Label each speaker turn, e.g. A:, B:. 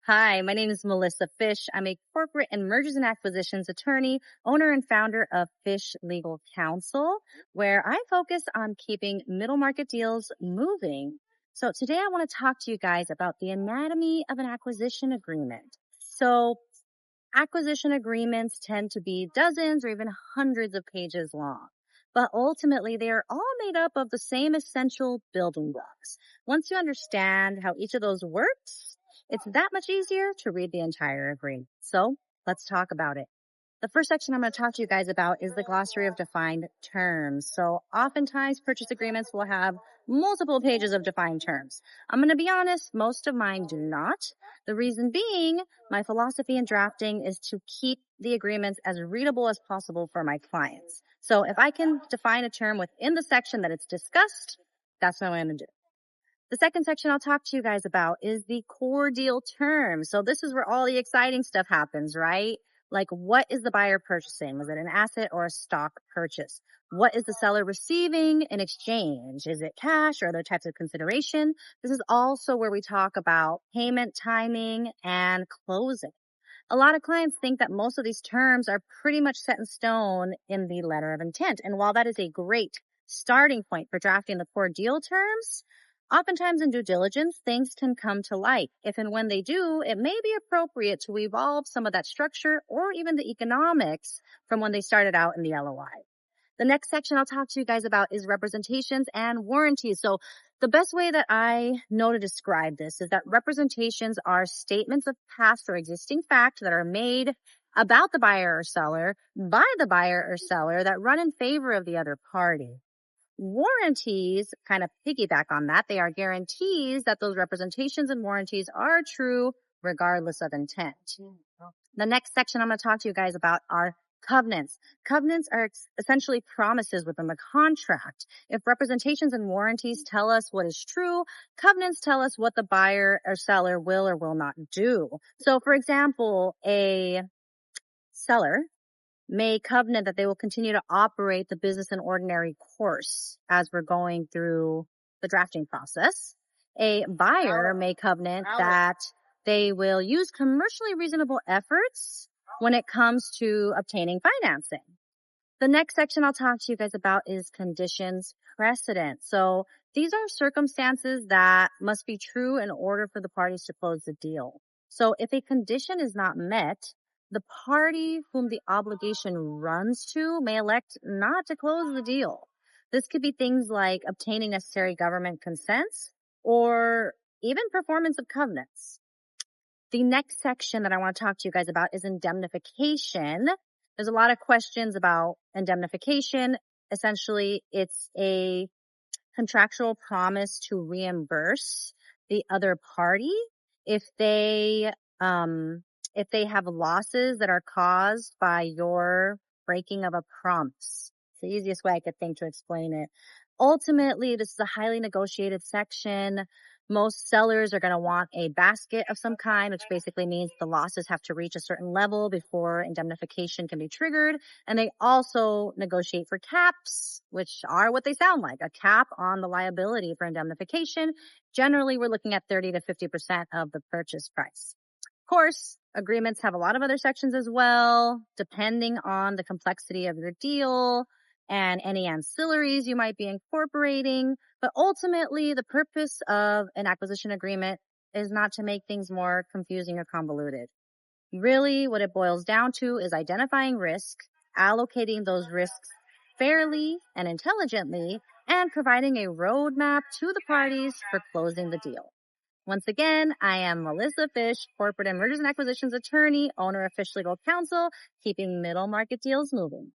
A: Hi, my name is Melissa Fish. I'm a corporate and mergers and acquisitions attorney, owner and founder of Fish Legal Counsel, where I focus on keeping middle market deals moving. So today I want to talk to you guys about the anatomy of an acquisition agreement. So acquisition agreements tend to be dozens or even hundreds of pages long. But ultimately, they are all made up of the same essential building blocks. Once you understand how each of those works, it's that much easier to read the entire agreement. So let's talk about it. The first section I'm going to talk to you guys about is the glossary of defined terms. So oftentimes purchase agreements will have multiple pages of defined terms. I'm going to be honest, most of mine do not. The reason being, my philosophy in drafting is to keep the agreements as readable as possible for my clients. So if I can define a term within the section that it's discussed, that's what I'm going to do. The second section I'll talk to you guys about is the core deal terms. So this is where all the exciting stuff happens, right? Like, what is the buyer purchasing? Was it an asset or a stock purchase? What is the seller receiving in exchange? Is it cash or other types of consideration? This is also where we talk about payment timing and closing. A lot of clients think that most of these terms are pretty much set in stone in the letter of intent. And while that is a great starting point for drafting the core deal terms, oftentimes in due diligence, things can come to light. If and when they do, it may be appropriate to evolve some of that structure or even the economics from when they started out in the LOI. The next section I'll talk to you guys about is representations and warranties. So the best way that I know to describe this is that representations are statements of past or existing fact that are made about the buyer or seller by the buyer or seller that run in favor of the other party. Warranties kind of piggyback on that. They are guarantees that those representations and warranties are true regardless of intent. The next section I'm going to talk to you guys about are covenants. Covenants are essentially promises within the contract. If representations and warranties tell us what is true, covenants tell us what the buyer or seller will or will not do. So, for example, a seller may covenant that they will continue to operate the business in ordinary course as we're going through the drafting process. A buyer may covenant that they will use commercially reasonable efforts when it comes to obtaining financing. The next section I'll talk to you guys about is conditions precedent. So these are circumstances that must be true in order for the parties to close the deal. So if a condition is not met, the party whom the obligation runs to may elect not to close the deal. This could be things like obtaining necessary government consents or even performance of covenants. The next section that I want to talk to you guys about is indemnification. There's a lot of questions about indemnification. Essentially, it's a contractual promise to reimburse the other party if they have losses that are caused by your breaking of a promise. It's the easiest way I could think to explain it. Ultimately, this is a highly negotiated section. Most sellers are going to want a basket of some kind, which basically means the losses have to reach a certain level before indemnification can be triggered. And they also negotiate for caps, which are what they sound like, a cap on the liability for indemnification. Generally, we're looking at 30 to 50% of the purchase price. Of course, agreements have a lot of other sections as well, depending on the complexity of your deal and any ancillaries you might be incorporating. But ultimately, the purpose of an acquisition agreement is not to make things more confusing or convoluted. Really, what it boils down to is identifying risk, allocating those risks fairly and intelligently, and providing a roadmap to the parties for closing the deal. Once again, I am Melissa Fish, corporate and mergers and acquisitions attorney, owner of Fish Legal Counsel, keeping middle market deals moving.